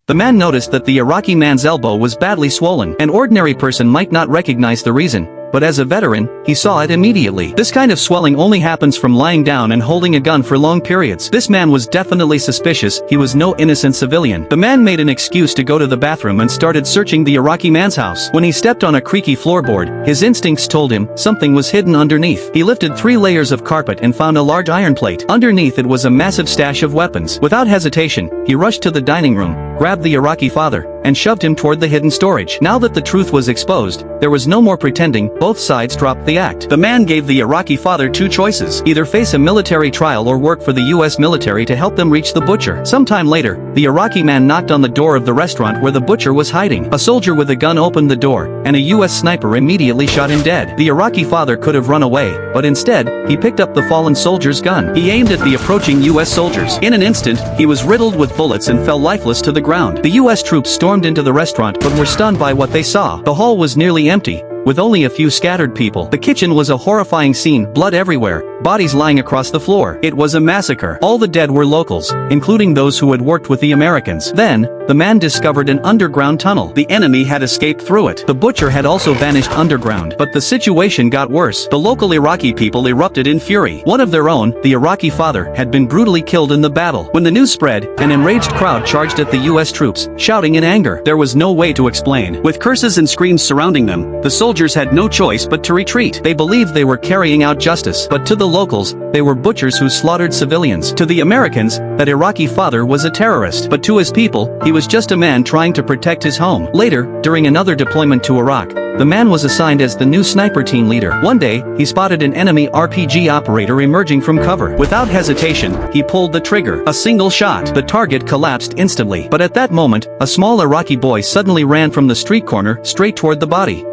The man noticed that the Iraqi man's elbow was badly swollen. An ordinary person might not recognize the reason, but as a veteran, he saw it immediately. This kind of swelling only happens from lying down and holding a gun for long periods. This man was definitely suspicious. He was no innocent civilian. The man made an excuse to go to the bathroom and started searching the Iraqi man's house. When he stepped on a creaky floorboard, his instincts told him something was hidden underneath. He lifted 3 layers of carpet and found a large iron plate. Underneath it was a massive stash of weapons. Without hesitation, he rushed to the dining room, grabbed the Iraqi father, and shoved him toward the hidden storage. Now that the truth was exposed, there was no more pretending. Both sides dropped the act. The man gave the Iraqi father 2 choices: either face a military trial or work for the US military to help them reach the butcher. Sometime later, the Iraqi man knocked on the door of the restaurant where the butcher was hiding. A soldier with a gun opened the door, and a US sniper immediately shot him dead. The Iraqi father could have run away, but instead, he picked up the fallen soldier's gun. He aimed at the approaching US soldiers. In an instant, he was riddled with bullets and fell lifeless to the ground. The US troops stormed into the restaurant but were stunned by what they saw. The hall was nearly empty, with only a few scattered people. The kitchen was a horrifying scene, blood everywhere, bodies lying across the floor. It was a massacre. All the dead were locals, including those who had worked with the Americans. Then, the man discovered an underground tunnel. The enemy had escaped through it. The butcher had also vanished underground. But the situation got worse. The local Iraqi people erupted in fury. One of their own, the Iraqi father, had been brutally killed in the battle. When the news spread, an enraged crowd charged at the US troops, shouting in anger. There was no way to explain. With curses and screams surrounding them, the soldiers had no choice but to retreat. They believed they were carrying out justice, but to the locals, they were butchers who slaughtered civilians. To the Americans, that Iraqi father was a terrorist, but to his people, he was just a man trying to protect his home. Later, during another deployment to Iraq, the man was assigned as the new sniper team leader. One day, he spotted an enemy RPG operator emerging from cover. Without hesitation, he pulled the trigger. A single shot. The target collapsed instantly. But at that moment, a small Iraqi boy suddenly ran from the street corner straight toward the body.